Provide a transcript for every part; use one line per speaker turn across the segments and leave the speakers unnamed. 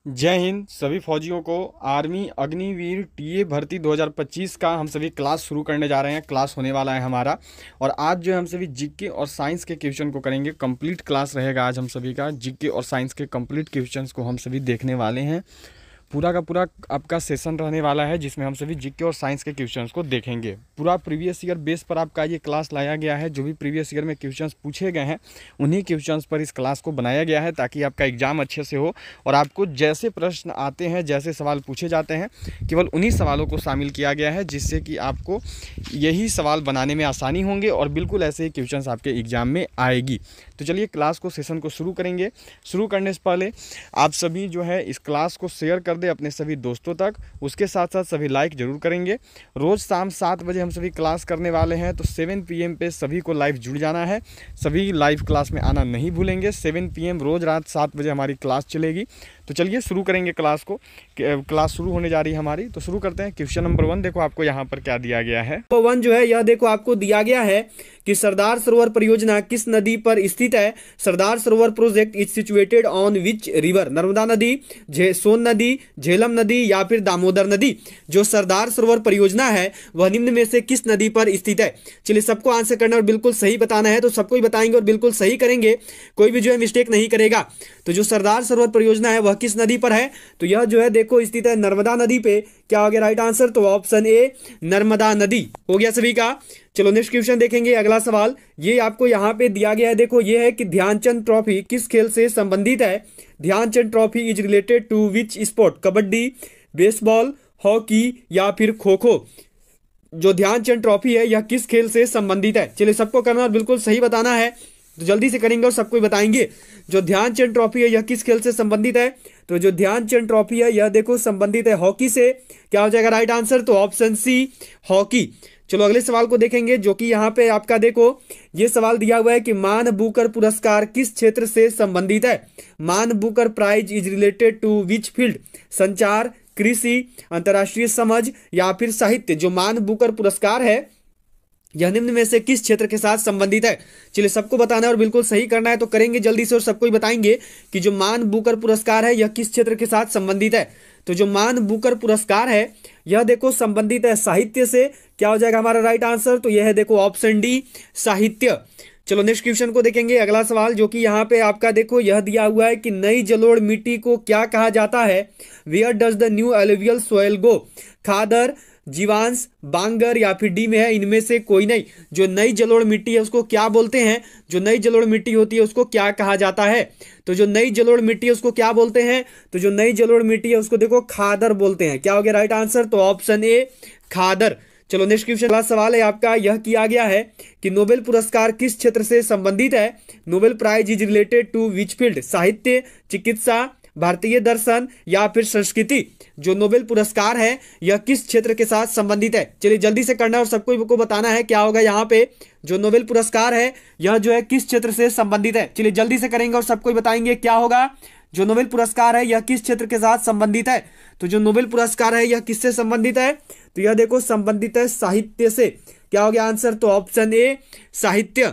जय हिंद सभी फौजियों को। आर्मी अग्निवीर टीए भर्ती 2025 का हम सभी क्लास शुरू करने जा रहे हैं। क्लास होने वाला है हमारा, और आज जो है हम सभी जीके और साइंस के क्वेश्चन को करेंगे। कंप्लीट क्लास रहेगा आज हम सभी का। जीके और साइंस के कंप्लीट क्वेश्चंस को हम सभी देखने वाले हैं। पूरा का पूरा आपका सेशन रहने वाला है जिसमें हम सभी जीके और साइंस के क्वेश्चंस को देखेंगे। पूरा प्रीवियस ईयर बेस पर आपका ये क्लास लाया गया है। जो भी प्रीवियस ईयर में क्वेश्चंस पूछे गए हैं उन्हीं क्वेश्चंस पर इस क्लास को बनाया गया है, ताकि आपका एग्जाम अच्छे से हो और आपको जैसे प्रश्न आते हैं, जैसे सवाल पूछे जाते हैं, केवल उन्हीं सवालों को शामिल किया गया है, जिससे कि आपको यही सवाल बनाने में आसानी होंगे और बिल्कुल ऐसे ही क्वेश्चंस आपके एग्जाम में आएगी। तो चलिए क्लास को, सेशन को शुरू करेंगे। शुरू करने से पहले आप सभी जो है इस क्लास को शेयर कर दे अपने सभी दोस्तों तक। उसके साथ साथ सभी लाइक जरूर करेंगे। रोज़ शाम 7 बजे हम सभी क्लास करने वाले हैं, तो 7 PM पे सभी को लाइव जुड़ जाना है। सभी लाइव क्लास में आना नहीं भूलेंगे। 7 PM रोज़ रात 7 बजे हमारी क्लास चलेगी। तो चलिए शुरू करेंगे क्लास को। क्लास शुरू होने जा रही है हमारी, तो शुरू करते हैं। क्वेश्चन नंबर 1 देखो आपको यहाँ पर क्या दिया गया है।
नंबर 1 जो है यह देखो आपको दिया गया है कि सरदार सरोवर परियोजना किस नदी पर स्थित है। Sardar Sarovar project is situated on which river. Narmada नदी, सोन नदी, झेलम नदी या फिर दामोदर नदी। जो सरदार सरोवर परियोजना है वह निम्न में से किस नदी पर स्थित है। चलिए सबको आंसर करना और बिल्कुल सही बताना है, तो सबको ही बताएंगे और बिल्कुल सही करेंगे। कोई भी जो है मिस्टेक नहीं करेगा। तो जो सरदार सरोवर परियोजना है वह किस नदी पर है, तो यह जो है देखो स्थित है नर्मदा नदी पे। क्या हो गया राइट आंसर, तो ऑप्शन ए नर्मदा नदी हो गया सभी का। चलो नेक्स्ट क्वेश्चन देखेंगे। अगला सवाल ये आपको यहाँ पे दिया गया है। देखो ये है कि ध्यानचंद ट्रॉफी किस खेल से संबंधित है। Dhyanchand trophy is related to which sport. Kabaddi, baseball, hockey या फिर खो खो। जो ध्यानचंद ट्रॉफी है यह किस खेल से संबंधित है। चलिए सबको करना और बिल्कुल सही बताना है, तो जल्दी से करेंगे और सबको ही बताएंगे। जो ध्यानचंद ट्रॉफी है यह किस खेल से संबंधित है, तो जो ध्यानचंद ट्रॉफी है यह देखो संबंधित है हॉकी से। क्या हो जाएगा राइट आंसर, तो ऑप्शन सी हॉकी। चलो अगले सवाल को देखेंगे, जो कि यहाँ पे आपका देखो ये सवाल दिया हुआ है कि मान बुकर पुरस्कार किस क्षेत्र से संबंधित है। Man Booker prize is related to which field. संचार, कृषि, अंतर्राष्ट्रीय समझ या फिर साहित्य। जो मान बुकर पुरस्कार है यह निम्न में से किस क्षेत्र के साथ संबंधित है। चलिए सबको बताना है और बिल्कुल सही करना है, तो करेंगे जल्दी से और सबको ही बताएंगे कि जो मान बुकर पुरस्कार है यह किस क्षेत्र के साथ संबंधित है। तो जो मान बुकर पुरस्कार है यह देखो संबंधित है साहित्य से। क्या हो जाएगा हमारा राइट आंसर, तो यह है देखो ऑप्शन डी साहित्य। चलो नेक्स्ट क्वेश्चन को देखेंगे। अगला सवाल जो कि यहाँ पे आपका देखो यह दिया हुआ है कि नई जलोढ़ मिट्टी को क्या कहा जाता है। Where does the new alluvial soil go. Khadar, जीवांश, बांगर या फिर डी में है इनमें से कोई नहीं। जो नई जलोढ़ मिट्टी है उसको क्या बोलते हैं। जो नई जलोढ़ मिट्टी होती है उसको क्या कहा जाता है। तो जो नई जलोढ़ मिट्टी है उसको क्या बोलते हैं, तो जो नई जलोढ़ मिट्टी है उसको देखो खादर बोलते हैं। क्या हो गया राइट आंसर, तो ऑप्शन ए खादर। चलो नेक्स्ट क्वेश्चन, अगला सवाल है आपका। यह किया गया है कि नोबेल पुरस्कार किस क्षेत्र से संबंधित है। Nobel prize is related to which field. साहित्य, चिकित्सा, भारतीय दर्शन या फिर संस्कृति। जो नोबेल पुरस्कार है यह किस क्षेत्र के साथ संबंधित है। चलिए जल्दी से करना है और सबको को बताना है। क्या होगा यहाँ पे, जो नोबेल पुरस्कार है यह जो है किस क्षेत्र से संबंधित है। चलिए जल्दी से करेंगे और सबको बताएंगे क्या होगा। जो नोबेल पुरस्कार है यह किस क्षेत्र के साथ संबंधित है। तो जो नोबेल पुरस्कार है यह किससे संबंधित है, तो यह देखो संबंधित है साहित्य से। क्या हो गया आंसर, तो ऑप्शन ए साहित्य।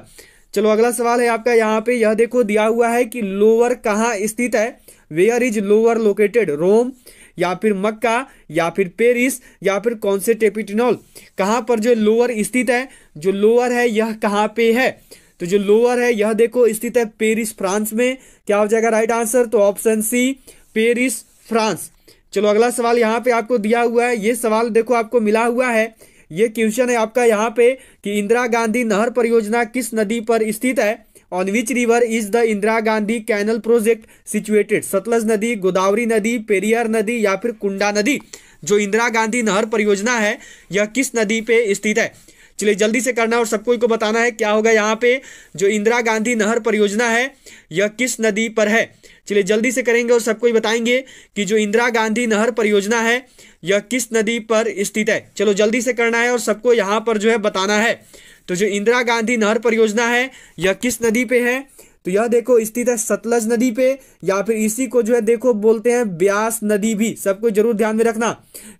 चलो अगला सवाल है आपका यहाँ पे। यह देखो दिया हुआ है कि लोअर कहाँ स्थित है। Where is Louvre located. Rome या फिर मक्का या फिर पेरिस या फिर कॉन्स्टेंटिनोपल। कहाँ पर जो लोअर स्थित है, जो लोअर है यह कहाँ पे है। तो जो लोअर है यह देखो स्थित है पेरिस फ्रांस में। क्या हो जाएगा राइट आंसर, तो ऑप्शन सी पेरिस फ्रांस। चलो अगला सवाल यहाँ पे आपको दिया हुआ है। ये सवाल देखो आपको मिला हुआ है। ये क्वेश्चन है आपका यहाँ पे कि इंदिरा गांधी नहर परियोजना किस नदी पर स्थित है। On which river is the Indira Gandhi canal project situated. Sutlej नदी, गोदावरी नदी, पेरियार नदी या फिर कुंडा नदी। जो इंदिरा गांधी नहर परियोजना है यह किस नदी पे स्थित है। चलिए जल्दी से करना और सबको को बताना है। क्या होगा यहाँ पे, जो इंदिरा गांधी नहर परियोजना है यह किस नदी पर है। चलिए जल्दी से करेंगे और सबको बताएंगे कि जो इंदिरा गांधी नहर परियोजना है यह किस नदी पर स्थित है। चलो जल्दी से करना है और सबको यहाँ पर जो है बताना है। तो जो इंदिरा गांधी नहर परियोजना है यह किस नदी पे है, तो यह देखो स्थित है सतलज नदी पे, या फिर इसी को जो है देखो बोलते हैं ब्यास नदी भी। सबको जरूर ध्यान में रखना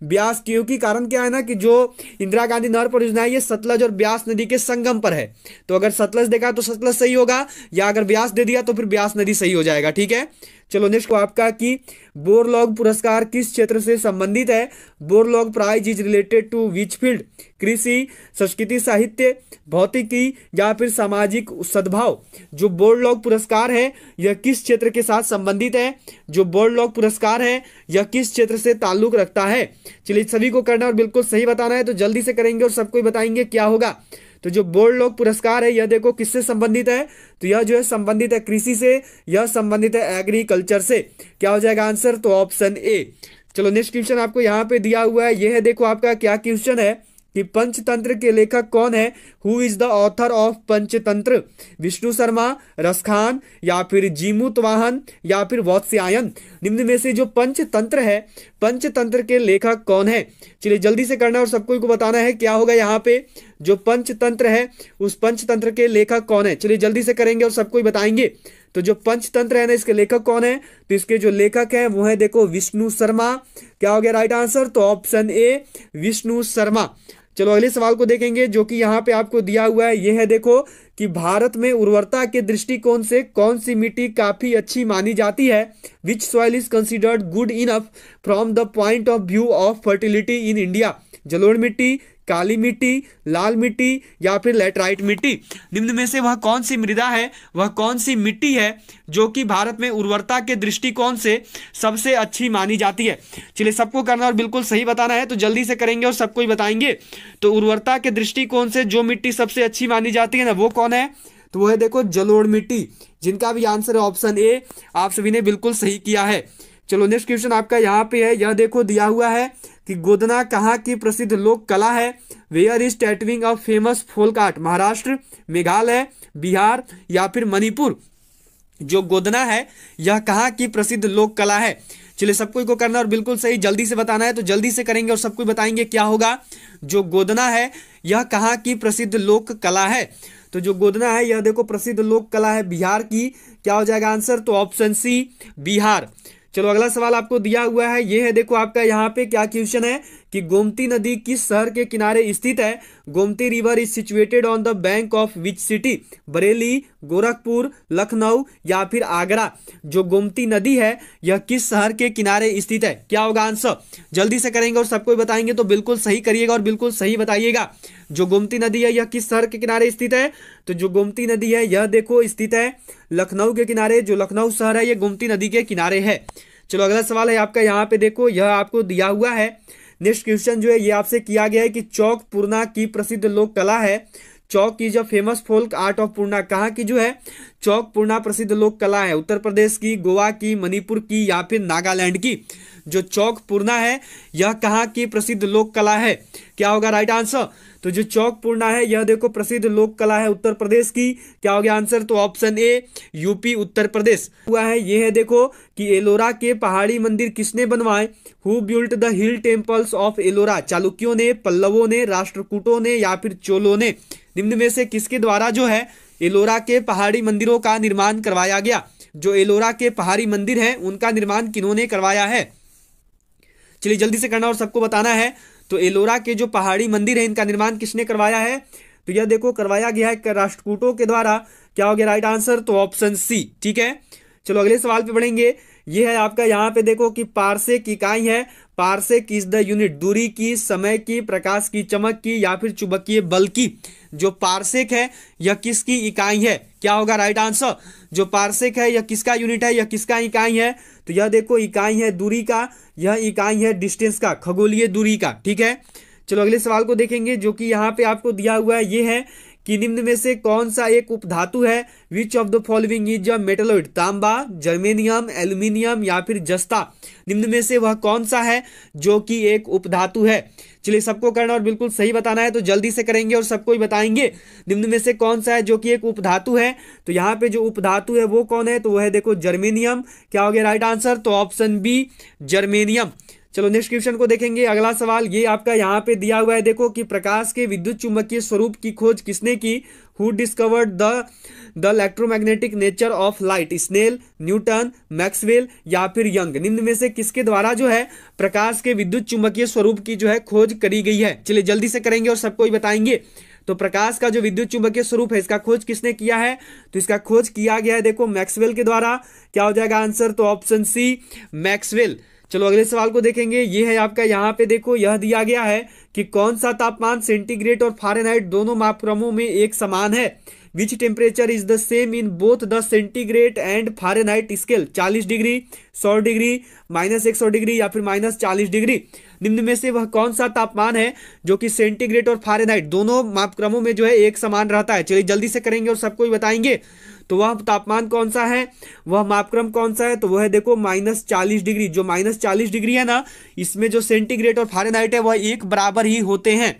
ब्यास, क्योंकि कारण क्या है ना कि जो इंदिरा गांधी नहर परियोजना है ये सतलज और ब्यास नदी के संगम पर है। तो अगर सतलज देखा तो सतलज सही होगा, या अगर ब्यास दे दिया तो फिर ब्यास नदी सही हो जाएगा। ठीक है, चलो नेक्स्ट को आपका कि बोरलॉग पुरस्कार किस क्षेत्र से संबंधित है? Borlaug prize is related to which field? कृषि, संस्कृति, साहित्य, भौतिकी या फिर सामाजिक सद्भाव। जो बोरलॉग पुरस्कार है यह किस क्षेत्र के साथ संबंधित है? जो बोरलॉग पुरस्कार है यह किस क्षेत्र से ताल्लुक रखता है? चलिए सभी को करना और बिल्कुल सही बताना है, तो जल्दी से करेंगे और सबको बताएंगे क्या होगा। तो जो बोरलॉग पुरस्कार है यह देखो किससे संबंधित है? तो यह जो है संबंधित है कृषि से, यह संबंधित है एग्रीकल्चर से। क्या हो जाएगा आंसर? तो ऑप्शन ए। चलो नेक्स्ट क्वेश्चन आपको यहाँ पे दिया हुआ है, यह है देखो आपका क्या क्वेश्चन है कि पंचतंत्र के लेखक कौन है? Who is the author of Panchatantra? Vishnu Sharma, Raskhan या फिर जीमूतवाहन या फिर वात्स्यायन। निम्न में से जो पंचतंत्र है, पंचतंत्र के लेखक कौन है? चलिए जल्दी से करना और सबको को बताना है क्या होगा यहाँ पे। जो पंचतंत्र है उस पंचतंत्र के लेखक कौन है? चलिए जल्दी से करेंगे और सबको बताएंगे। तो जो पंचतंत्र है ना, इसके लेखक कौन है? तो इसके जो लेखक है वो है देखो विष्णु शर्मा। क्या हो गया राइट आंसर? तो ऑप्शन ए विष्णु शर्मा। चलो अगले सवाल को देखेंगे जो कि यहाँ पे आपको दिया हुआ है, यह है देखो कि भारत में उर्वरता के दृष्टिकोण से कौन सी मिट्टी काफी अच्छी मानी जाती है? विच soil is considered good enough from the point of view of fertility in India? जलोढ़ मिट्टी, काली मिट्टी, लाल मिट्टी या फिर लैटराइट मिट्टी। निम्न में से वह कौन सी मृदा है, वह कौन सी मिट्टी है जो कि भारत में उर्वरता के दृष्टिकोण से सबसे अच्छी मानी जाती है? चलिए सबको करना और बिल्कुल सही बताना है, तो जल्दी से करेंगे और सबको ही बताएंगे। तो उर्वरता के दृष्टिकोण से जो मिट्टी सबसे अच्छी मानी जाती है ना, वो कौन है? तो वो है देखो जलोढ़ मिट्टी, जिनका भी आंसर है ऑप्शन ए। आप सभी ने बिल्कुल सही किया है। चलो नेक्स्ट क्वेश्चन आपका यहाँ पे है, यह देखो दिया हुआ है कि गोदना कहाँ की प्रसिद्ध लोक कला है? Where is tattooing of famous folk art? Maharashtra, Meghalaya, Bihar या फिर मणिपुर। जो गोदना है यह कहाँ की प्रसिद्ध लोक कला है? चलिए सबको को करना और बिल्कुल सही जल्दी से बताना है, तो जल्दी से करेंगे और सबको बताएंगे क्या होगा। जो गोदना है यह कहाँ की प्रसिद्ध लोक कला है? तो जो गोदना है यह देखो प्रसिद्ध लोक कला है बिहार की। क्या हो जाएगा आंसर? तो ऑप्शन सी बिहार। चलो अगला सवाल आपको दिया हुआ है, यह है देखो आपका यहाँ पे क्या क्वेश्चन है कि गोमती नदी किस शहर के किनारे स्थित है? Gomti river is situated on the bank of which city? Bareilly, Gorakhpur, Lucknow या फिर आगरा। जो गोमती नदी है यह किस शहर के किनारे स्थित है? क्या होगा आंसर? जल्दी से करेंगे और सबको बताएंगे, तो बिल्कुल सही करिएगा और बिल्कुल सही बताइएगा। जो गोमती नदी है यह किस शहर के किनारे स्थित है? तो जो गोमती नदी है यह देखो स्थित है लखनऊ के किनारे। जो लखनऊ शहर है यह गोमती नदी के किनारे है। चलो अगला सवाल है आपका यहाँ पे देखो, यह आपको दिया हुआ है। नेक्स्ट क्वेश्चन जो है ये आपसे किया गया है कि चौक पूर्णा की प्रसिद्ध लोक कला है। चौक की जो फेमस फोल्क आर्ट ऑफ पूर्णा, कहाँ की जो है चौक पूर्णा प्रसिद्ध लोक कला है? उत्तर प्रदेश की, गोवा की, मणिपुर की या फिर नागालैंड की। जो चौक पूर्णा है यह कहाँ की प्रसिद्ध लोक कला है? क्या होगा राइट आंसर? तो जो चौक पूर्णा है यह देखो प्रसिद्ध लोक कला है उत्तर प्रदेश की। क्या हो गया आंसर? तो option A UP Uttar Pradesh हुआ है। यह है देखो कि एलोरा के पहाड़ी मंदिर किसने बनवाए? Who built the hill temples of Ellora? चालुक्यों ने, पल्लवों ने, राष्ट्रकूटों ने या फिर चोलों ने। निम्न में से किसके द्वारा जो है एलोरा के पहाड़ी मंदिरों का निर्माण करवाया गया? जो एलोरा के पहाड़ी मंदिर हैं उनका निर्माण किन्होंने करवाया है? चलिए जल्दी से करना और सबको बताना है। तो एलोरा के जो पहाड़ी मंदिर है इनका निर्माण किसने करवाया है? तो यह देखो करवाया गया है राष्ट्रकूटों के द्वारा। क्या हो गया राइट आंसर? तो ऑप्शन सी। ठीक है, चलो अगले सवाल पे बढ़ेंगे। यह है आपका यहाँ पे देखो कि पारसेक इकाई है। पारसेक इज द यूनिट दूरी की, समय की, प्रकाश की चमक की या फिर चुंबकीय बल की। जो पारसेक है यह किसकी इकाई है? क्या होगा राइट आंसर? जो पारसेक है यह किसका यूनिट है, यह किसका इकाई है? तो यह देखो इकाई है दूरी का, यह इकाई है डिस्टेंस का, खगोलीय दूरी का। ठीक है, चलो अगले सवाल को देखेंगे जो कि यहाँ पे आपको दिया हुआ है। ये है कि निम्न में से कौन सा एक उपधातु है? Which of the following is a metalloid? तांबा, जर्मेनियम, एल्यूमिनियम या फिर जस्ता। निम्न में से वह कौन सा है जो कि एक उपधातु है? चलिए सबको करना और बिल्कुल सही बताना है, तो जल्दी से करेंगे और सबको ही बताएंगे। निम्न में से कौन सा है जो कि एक उपधातु है? तो यहाँ पे जो उपधातु है वो कौन है? तो वह है देखो जर्मेनियम। क्या हो गया राइट आंसर? तो ऑप्शन बी जर्मेनियम। चलो नेक्स्ट क्वेश्चन को देखेंगे। अगला सवाल ये आपका यहाँ पे दिया हुआ है देखो कि प्रकाश के विद्युत चुंबकीय स्वरूप की खोज किसने की? Who discovered the electromagnetic nature of light? Snell, Newton, Maxwell या फिर यंग। निम्न में से किसके द्वारा जो है प्रकाश के विद्युत चुंबकीय स्वरूप की जो है खोज करी गई है? चलिए जल्दी से करेंगे और सबको ही बताएंगे। तो प्रकाश का जो विद्युत चुंबकीय स्वरूप है इसका खोज किसने किया है? तो इसका खोज किया गया है देखो मैक्सवेल के द्वारा। क्या हो जाएगा आंसर? तो ऑप्शन सी मैक्सवेल। चलो अगले सवाल को देखेंगे। ये है आपका यहाँ पे देखो, यह दिया गया है कि कौन सा तापमान सेंटीग्रेड और फारेनहाइट दोनों मापक्रमों में एक समान है? Which temperature is the same in both the centigrade and Fahrenheit scale? 40 degree, 100 degree, -100 degree या फिर -40 डिग्री। निम्न में से वह कौन सा तापमान है जो कि सेंटीग्रेड और फारेनहाइट दोनों मापक्रमों में जो है एक समान रहता है? चलिए जल्दी से करेंगे और सबको ही बताएंगे। तो वह तापमान कौन सा है, वह मापक्रम कौन सा है? तो वह है देखो -40 डिग्री। जो -40 डिग्री है ना, इसमें जो सेंटीग्रेड और फारेनहाइट है वह एक बराबर ही होते हैं।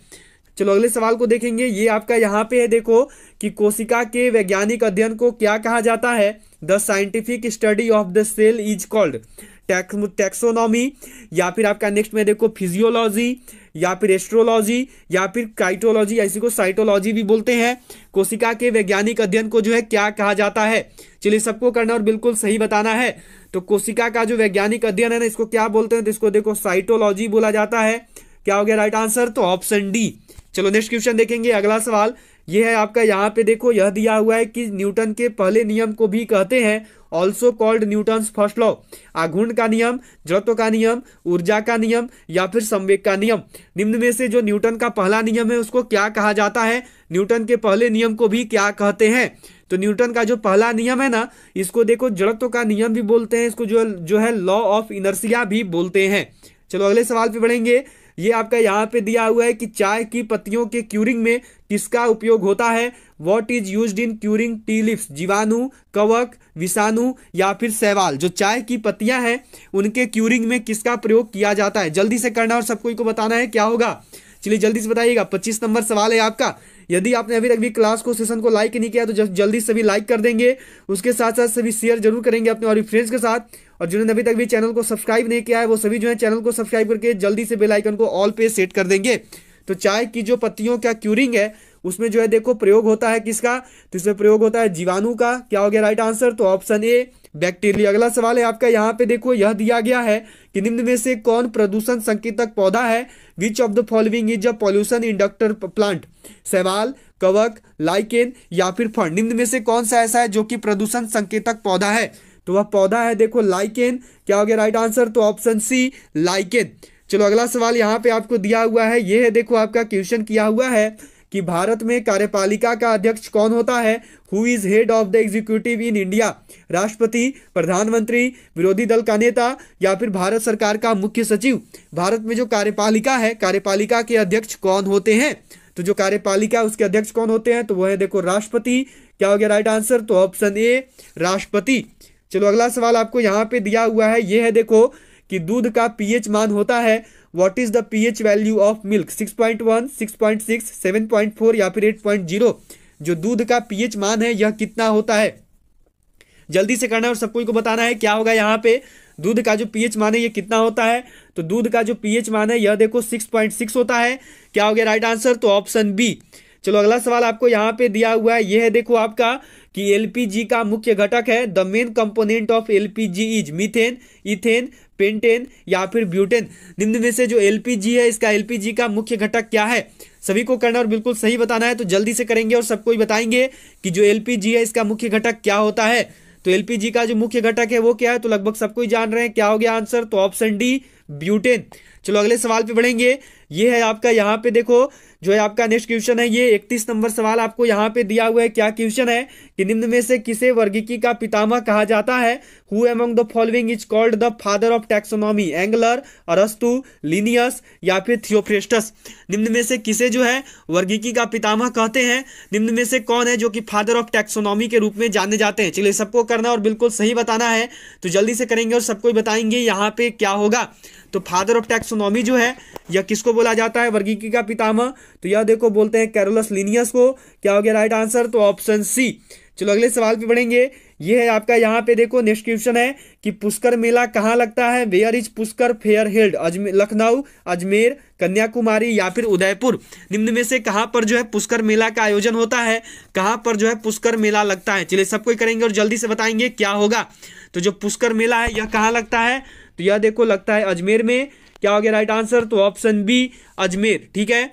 चलो अगले सवाल को देखेंगे। ये आपका यहाँ पे है देखो कि कोशिका के वैज्ञानिक अध्ययन को क्या कहा जाता है? The scientific study of the cell is called taxonomy, या फिर आपका नेक्स्ट में देखो फिजियोलॉजी, या फिर एस्ट्रोलॉजी, या फिर काइटोलॉजी, इसी को साइटोलॉजी भी बोलते हैं। कोशिका के वैज्ञानिक अध्ययन को जो है क्या कहा जाता है? चलिए सबको करना और बिल्कुल सही बताना है। तो कोशिका का जो वैज्ञानिक अध्ययन है ना, इसको क्या बोलते हैं? तो इसको देखो साइटोलॉजी बोला जाता है। क्या हो गया राइट आंसर? तो ऑप्शन डी। चलो नेक्स्ट क्वेश्चन देखेंगे। अगला सवाल ये है आपका, यहाँ पे देखो यह दिया हुआ है कि न्यूटन के पहले नियम को भी कहते हैं also called Newton's first law. आघूर्ण का नियम, जड़त्व का नियम, ऊर्जा का नियम या फिर संवेग का नियम। निम्न में से जो न्यूटन का पहला नियम है उसको क्या कहा जाता है? न्यूटन के पहले नियम को भी क्या कहते हैं? तो न्यूटन का जो पहला नियम है ना, इसको देखो जड़त्व का नियम भी बोलते हैं, इसको जो है लॉ ऑफ इनर्शिया भी बोलते हैं। चलो अगले सवाल पे बढ़ेंगे। ये आपका यहाँ पे दिया हुआ है कि चाय की पत्तियों के क्यूरिंग में किसका उपयोग होता है? What is used in curing tea leaves? जीवाणु, कवक, विषाणु या फिर शैवाल? जो चाय की पत्तियां हैं उनके क्यूरिंग में किसका प्रयोग किया जाता है? जल्दी से करना और सबको को बताना है क्या होगा। चलिए जल्दी से बताइएगा। 25 नंबर सवाल है आपका। यदि आपने अभी तक भी क्लास को सेशन को लाइक नहीं किया तो जल्दी सभी लाइक कर देंगे। उसके साथ साथ सभी शेयर जरूर करेंगे अपने और फ्रेंड्स के साथ। और जिन्होंने अभी तक भी चैनल को सब्सक्राइब नहीं किया है वो सभी जो है चैनल को सब्सक्राइब करके जल्दी से बेल आइकन को ऑल पे सेट कर देंगे। तो चाय की जो पत्तियों का क्यूरिंग है उसमें जो है देखो प्रयोग होता है किसका? तो इसमें प्रयोग होता है जीवाणु का। क्या हो गया राइट आंसर? तो ऑप्शन ए बैक्टीरिया। अगला सवाल है आपका, यहाँ पे देखो यह दिया गया है कि निम्न में से कौन प्रदूषण संकेतक पौधा है? Which of the following is a pollution inductor plant? शैवाल, कवक, लाइकेन या फिर फर्न? निम्न में से कौन सा ऐसा है जो कि प्रदूषण संकेतक पौधा है? तो वह पौधा है देखो लाइकेन। क्या हो गया राइट आंसर? तो ऑप्शन सी लाइकेन। चलो अगला सवाल यहाँ पे आपको दिया हुआ है। ये है देखो आपका क्वेश्चन किया हुआ है कि भारत में कार्यपालिका का अध्यक्ष कौन होता है? Who is head of the executive in India? राष्ट्रपति, प्रधानमंत्री, विरोधी दल का नेता या फिर भारत सरकार का मुख्य सचिव? भारत में जो कार्यपालिका है, कार्यपालिका के अध्यक्ष कौन होते हैं? तो जो कार्यपालिका उसके अध्यक्ष कौन होते हैं? तो वह है देखो राष्ट्रपति। क्या हो गया राइट आंसर? तो ऑप्शन ए राष्ट्रपति। चलो अगला सवाल आपको यहाँ पे दिया हुआ है। ये है देखो कि दूध का पीएच मान होता है। What is the pH value of milk? 6.1, 6.6, 7.4 या फिर 8.0? जो दूध का पीएच मान है यह कितना होता है? जल्दी से करना और सबको को बताना है क्या होगा। यहाँ पे दूध का जो पीएच मान है ये कितना होता है? तो दूध का जो पीएच मान है यह देखो 6.6 होता है। क्या हो गया राइट आंसर? तो ऑप्शन बी। चलो अगला सवाल आपको यहाँ पे दिया हुआ है। यह है देखो आपका कि एलपीजी का मुख्य घटक है। The main component of LPG is methane, ethane, pentane या फिर ब्यूटेन? निम्न में से जो एलपीजी है इसका एलपीजी का मुख्य घटक क्या है? सभी को करना और बिल्कुल सही बताना है। तो जल्दी से करेंगे और सबको ही बताएंगे कि जो एलपीजी है इसका मुख्य घटक क्या होता है। तो एलपीजी का जो मुख्य घटक है वो क्या है? तो लगभग सबको ही जान रहे हैं। क्या हो गया आंसर? तो ऑप्शन डी ब्यूटेन। चलो अगले सवाल पे बढ़ेंगे। ये है आपका यहाँ पे देखो जो है आपका नेक्स्ट क्वेश्चन है। ये 31 नंबर सवाल आपको यहाँ पे दिया हुआ है। क्या क्वेश्चन है कि निम्न में से किसे वर्गीकी का पितामह कहा जाता है? Who among the following is called the father of taxonomy? Engler, अरस्तु, लिनियस या फिर थियोफ्रेस्टस? निम्न में से किसे जो है वर्गीकी का पितामह कहते हैं? निम्न में से कौन है जो कि फादर ऑफ टैक्सोनॉमी के रूप में जाने जाते हैं? चलिए सबको करना और बिल्कुल सही बताना है। तो जल्दी से करेंगे और सबको बताएंगे यहाँ पे क्या होगा। तो फादर ऑफ टैक्सोनॉमी जो है यह किसको बोला जाता है वर्गीकी का पितामह? तो यह देखो बोलते हैं कैरोलस लिनियस को। क्या हो गया राइट आंसर? तो ऑप्शन सी। चलो अगले सवाल पे बढ़ेंगे। ये है आपका यहाँ पे देखो नेक्स्ट क्वेश्चन है कि पुष्कर मेला कहाँ लगता है? Where is Pushkar fair held? Lucknow, Ajmer, Kanyakumari या फिर उदयपुर? निम्न में से कहाँ पर जो है पुष्कर मेला का आयोजन होता है? कहाँ पर जो है पुष्कर मेला लगता है? चलिए सबको करेंगे और जल्दी से बताएंगे क्या होगा। तो जो पुष्कर मेला है यह कहाँ लगता है? तो यह देखो लगता है अजमेर में। क्या हो गया राइट आंसर? तो ऑप्शन बी अजमेर। ठीक है।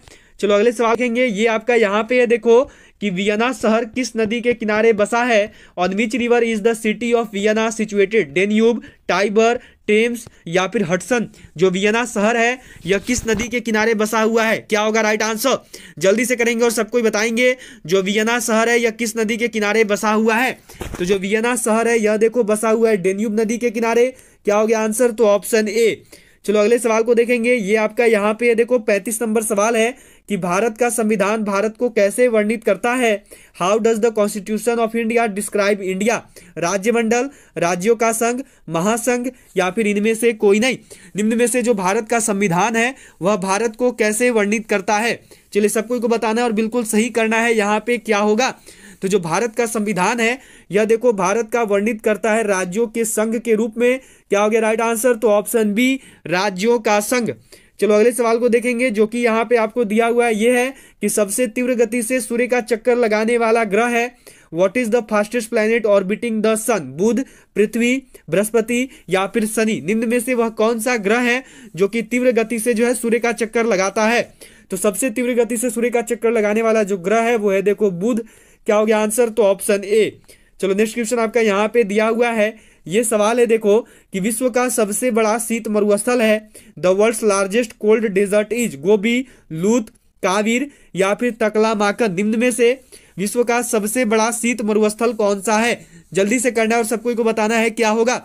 चलो अगले सवाल देखेंगे, ये आपका यहाँ पे है देखो कि वियना शहर किस नदी के किनारे बसा है। On which river is the city of Vienna situated, Danube, Tiber, Thames या फिर हडसन। जो वियना शहर है यह किस नदी के किनारे बसा हुआ है, क्या होगा राइट आंसर, जल्दी से करेंगे और सबको ही बताएंगे। जो वियना शहर है यह किस नदी के किनारे बसा हुआ है, तो जो वियना शहर है यह देखो बसा हुआ है डेन्यूब नदी के किनारे। क्या हो गया आंसर, तो ऑप्शन ए। चलो अगले सवाल को देखेंगे, ये आपका यहाँ पे देखो 35 नंबर सवाल है कि भारत का संविधान भारत को कैसे वर्णित करता है। How does the constitution of India describe India, राज्यमंडल, राज्यों का संघ, महासंघ या फिर इनमें से कोई नहीं। निम्न में से जो भारत का संविधान है वह भारत को कैसे वर्णित करता है। चलिए सबको को बताना है और बिल्कुल सही करना है। यहाँ पे क्या होगा, तो जो भारत का संविधान है यह देखो भारत का वर्णित करता है राज्यों के संघ के रूप में। क्या हो गया राइट आंसर, तो ऑप्शन बी, राज्यों का संघ। चलो अगले सवाल को देखेंगे, जो कि यहाँ पे आपको दिया हुआ है, ये है कि सबसे तीव्र गति से सूर्य का चक्कर लगाने वाला ग्रह है। What is the fastest planet orbiting the sun, बुध, पृथ्वी, बृहस्पति या फिर शनि। निम्न में से वह कौन सा ग्रह है जो कि तीव्र गति से जो है सूर्य का चक्कर लगाता है। तो सबसे तीव्र गति से सूर्य का चक्कर लगाने वाला जो ग्रह है वो है देखो बुध। क्या हो गया आंसर, तो ऑप्शन ए। चलो नेक्स्ट क्वेश्चन आपका यहाँ पे दिया हुआ है, ये सवाल है देखो कि विश्व का सबसे बड़ा शीत मरुस्थल है। The world's largest cold desert is, Gobi, Lut, Kavir या फिर तकलामाकन। निम्न में से विश्व का सबसे बड़ा शीत मरुस्थल कौन सा है, जल्दी से करना है और सबको को बताना है क्या होगा।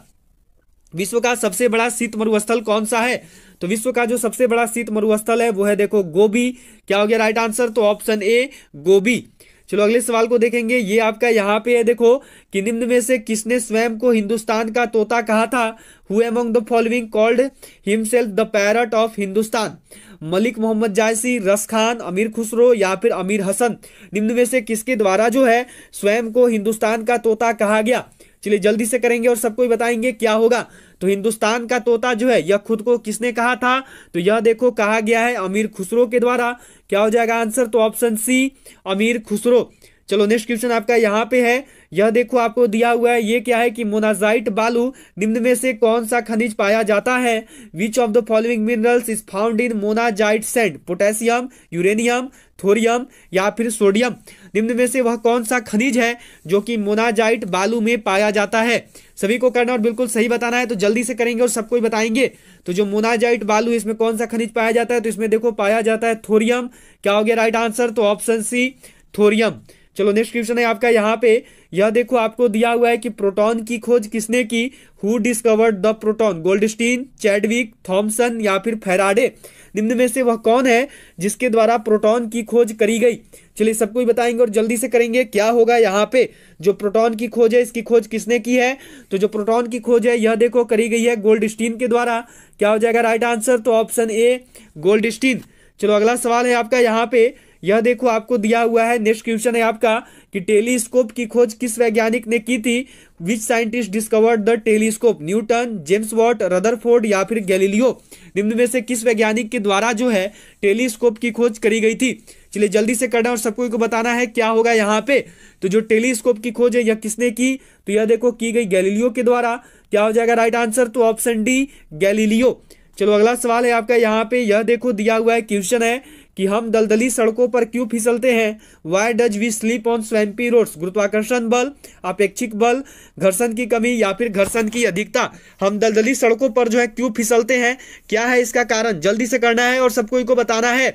विश्व का सबसे बड़ा शीत मरुस्थल कौन सा है, तो विश्व का जो सबसे बड़ा शीत मरुस्थल है वो है देखो गोबी। क्या हो गया राइट आंसर, तो ऑप्शन ए, गोबी। चलो अगले सवाल को देखेंगे, ये आपका यहाँ पे है देखो कि निम्न में से किसने स्वयं को हिंदुस्तान का तोता कहा था। Who among the following called himself the parrot of Hindustan, Malik Mohammad Jayasi, Ras Khan, अमीर खुसरो या फिर अमीर हसन। निम्न में से किसके द्वारा जो है स्वयं को हिंदुस्तान का तोता कहा गया। चलिए जल्दी से करेंगे और सबको ही बताएंगे क्या होगा। तो हिंदुस्तान का तोता जो है यह खुद को किसने कहा था, तो यह देखो कहा गया है अमीर खुसरो के द्वारा। क्या हो जाएगा आंसर, तो ऑप्शन सी, अमीर खुसरो। चलो नेक्स्ट क्वेश्चन आपका यहाँ पे है, यह देखो आपको दिया हुआ है, ये क्या है कि मोनाजाइट बालू निम्न में से कौन सा खनिज पाया जाता है। Which of the following minerals is found in monazite sand, potassium, uranium, thorium या फिर सोडियम। निम्न में से वह कौन सा खनिज है जो कि मोनाजाइट बालू में पाया जाता है। सभी को करना और बिल्कुल सही बताना है, तो जल्दी से करेंगे और सबको ही बताएंगे। तो जो मोनाजाइट बालू इसमें कौन सा खनिज पाया जाता है, तो इसमें देखो पाया जाता है थोरियम। क्या हो गया राइट आंसर, तो ऑप्शन सी, थोरियम। चलो नेक्स्ट क्वेश्चन है आपका यहाँ पे, यह देखो आपको दिया हुआ है कि प्रोटॉन की खोज किसने की। Who discovered the proton, Goldstein, Chadwick, Thomson या फिर फैराडे। निम्न में से वह कौन है जिसके द्वारा प्रोटॉन की खोज करी गई। चलिए सबको ही बताएंगे और जल्दी से करेंगे क्या होगा यहाँ पे। जो प्रोटॉन की खोज है इसकी खोज किसने की है, तो जो प्रोटॉन की खोज है यह देखो करी गई है गोल्डस्टीन के द्वारा। क्या हो जाएगा राइट आंसर, तो ऑप्शन ए, गोल्डस्टीन। चलो अगला सवाल है आपका यहाँ पे, यह देखो आपको दिया हुआ है, नेक्स्ट क्वेश्चन है आपका कि टेलीस्कोप की खोज किस वैज्ञानिक ने की थी। Which scientist discovered the telescope, Newton, James Watt, Rutherford या फिर गैलीलियो। निम्न में से किस वैज्ञानिक के द्वारा जो है टेलीस्कोप की खोज करी गई थी। चलिए जल्दी से करना और सबको को बताना है क्या होगा यहाँ पे। तो जो टेलीस्कोप की खोज है यह किसने की, तो यह देखो की गई गैलीलियो के द्वारा। क्या हो जाएगा राइट आंसर, तो ऑप्शन डी, गैलीलियो। चलो अगला सवाल है आपका यहाँ पे, यह देखो दिया हुआ है क्वेश्चन है कि हम दलदली सड़कों पर क्यों फिसलते हैं। Why does we slip on swampy roads, गुरुत्वाकर्षण बल, अपेक्षिक बल, घर्षण की कमी या फिर घर्षण की अधिकता। हम दलदली सड़कों पर जो है क्यों फिसलते हैं, क्या है इसका कारण, जल्दी से करना है और सबको को बताना है।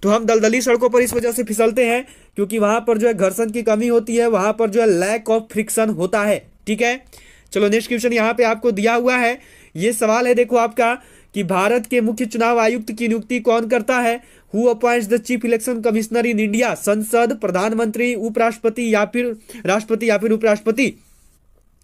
तो हम दलदली सड़कों पर इस वजह से फिसलते हैं क्योंकि वहां पर जो है घर्षण की कमी होती है, वहां पर जो है लैक ऑफ फ्रिक्शन होता है। ठीक है, चलो नेक्स्ट क्वेश्चन यहाँ पे आपको दिया हुआ है, ये सवाल है देखो आपका कि भारत के मुख्य चुनाव आयुक्त की नियुक्ति कौन करता है। Who appoints the chief election commissioner in India, संसद, प्रधानमंत्री, उपराष्ट्रपति या फिर राष्ट्रपति या फिर उपराष्ट्रपति।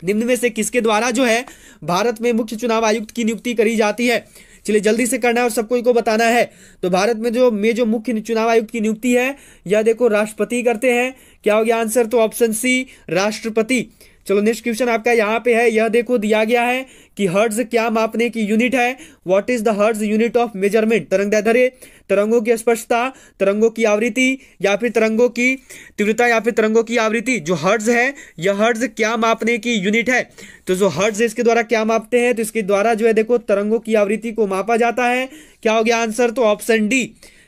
निम्न में से किसके द्वारा जो है भारत में मुख्य चुनाव आयुक्त की नियुक्ति करी जाती है। चलिए जल्दी से करना है और सबको को बताना है। तो भारत में जो मुख्य चुनाव आयुक्त की नियुक्ति है यह देखो राष्ट्रपति करते हैं। क्या हो गया आंसर, तो ऑप्शन सी, राष्ट्रपति। चलो नेक्स्ट क्वेश्चन आपका यहाँ पे है, यह देखो दिया गया है कि हर्ट्ज क्या मापने की यूनिट है। What is the hertz unit of measurement, तरंगदैर्ध्य, तरंगों की स्पष्टता, तरंगों की आवृत्ति या फिर तरंगों की तीव्रता या फिर तरंगों की आवृत्ति। जो हर्ट्ज है यह हर्ट्ज क्या मापने की यूनिट है। तो जो हर्ट्ज इसके द्वारा क्या मापते हैं, तो इसके द्वारा जो है देखो तरंगों की आवृत्ति को मापा जाता है। क्या हो गया आंसर, तो ऑप्शन डी,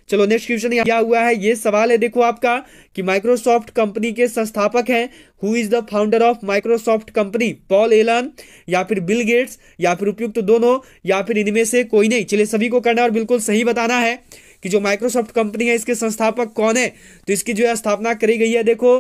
चलो नेक्स्ट क्वेश्चन क्या हुआ है, ये सवाल है देखो आपका कि माइक्रोसॉफ्ट कंपनी के संस्थापक हैं, who is the founder of Microsoft company, Paul Allen या फिर बिल गेट्स या फिर उपयुक्त दोनों या फिर इनमें से कोई नहीं। चलिए सभी को करना और बिल्कुल सही बताना है कि जो माइक्रोसॉफ्ट कंपनी है इसके संस्थापक कौन है। तो इसकी जो है स्थापना करी गई है देखो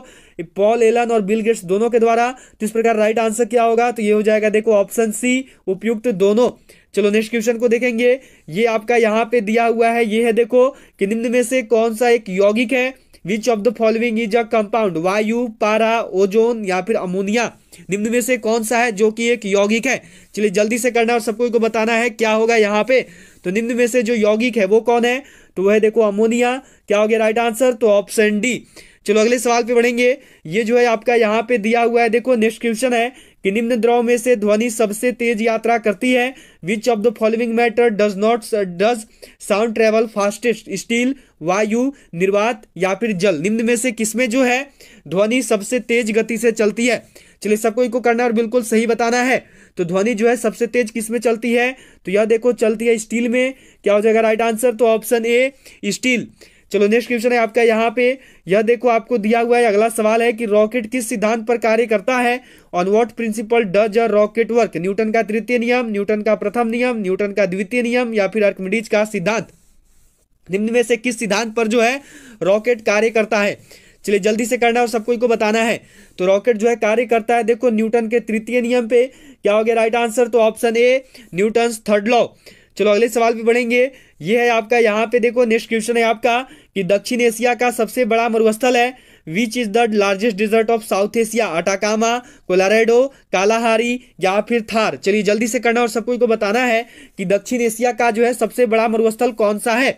पॉल एलन और बिल गेट्स दोनों के द्वारा। तो इस प्रकार राइट आंसर क्या होगा, तो ये हो जाएगा देखो ऑप्शन सी, उपयुक्त दोनों। चलो नेक्स्ट क्वेश्चन को देखेंगे, ये आपका यहाँ पे दिया हुआ है, ये है देखो कि निम्न में से कौन सा एक यौगिक है, which of the following is a compound, वायु, पारा, ओजोन या फिर अमोनिया, निम्न में से कौन सा है जो कि एक यौगिक है। चलिए जल्दी से करना और सबको को बताना है क्या होगा यहाँ पे। तो निम्न में से जो यौगिक है वो कौन है, तो वह देखो अमोनिया। क्या हो गया राइट आंसर, तो ऑप्शन डी। चलो अगले सवाल पे बढ़ेंगे, ये जो है आपका यहाँ पे दिया हुआ है देखो नेक्स्ट क्वेश्चन है कि निम्न द्रव में से ध्वनि सबसे तेज यात्रा करती है, which of the following matter does sound travel fastest, steel, वायु, निर्वात या फिर जल, निम्न में से किसमें जो है ध्वनि सबसे तेज गति से चलती है। चलिए सबको इनको करना और बिल्कुल सही बताना है। तो ध्वनि जो है सबसे तेज किसमें चलती है, तो यह देखो चलती है स्टील में। क्या हो जाएगा राइट आंसर, तो ऑप्शन ए स्टील। चलो नेक्स्ट क्वेश्चन है आपका यहाँ पे, यह देखो आपको दिया हुआ है, अगला सवाल है कि रॉकेट किस सिद्धांत पर कार्य करता है, on what principle does a rocket work, Newton का तृतीय नियम, न्यूटन का प्रथम नियम, न्यूटन का द्वितीय नियम या फिर आर्किमिडीज का सिद्धांत, निम्न में से किस सिद्धांत पर जो है रॉकेट कार्य करता है। चलिए जल्दी से करना और सबको इनको बताना है। तो रॉकेट जो है कार्य करता है देखो न्यूटन के तृतीय नियम पे। क्या हो गया राइट आंसर, तो option A Newton third law. चलो अगले सवाल पे बढ़ेंगे, ये है आपका यहाँ पे देखो नेक्स्ट क्वेश्चन है आपका कि दक्षिण एशिया का सबसे बड़ा मरुस्थल है, which is the largest desert of south Asia, Atacama, Colorado, Kalahari या फिर थार। चलिए जल्दी से करना और सबको को बताना है कि दक्षिण एशिया का जो है सबसे बड़ा मरुस्थल कौन सा है।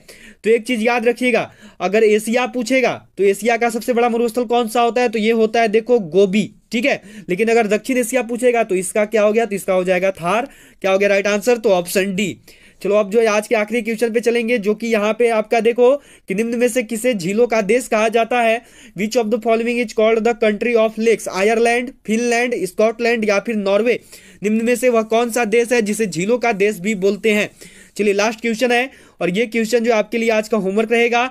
तो एक चीज याद रखिएगा, अगर एशिया पूछेगा तो एशिया का सबसे बड़ा मरुस्थल कौन सा होता है, तो ये होता है देखो गोबी, ठीक है। लेकिन अगर दक्षिण एशिया पूछेगा तो इसका क्या हो गया, तो इसका हो जाएगा थार। क्या हो गया राइट आंसर, तो ऑप्शन डी। चलो अब जो है आज के आखिरी क्वेश्चन पे चलेंगे, जो कि यहाँ पे आपका देखो कि निम्न में से किसे झीलों का देश कहा जाता है, which of the following is called the country of lakes, Ireland, Finland, Scotland या फिर नॉर्वे, निम्न में से वह कौन सा देश है जिसे झीलों का देश भी बोलते हैं। चलिए लास्ट क्वेश्चन है और ये क्वेश्चन जो आपके लिए आज का होमवर्क रहेगा,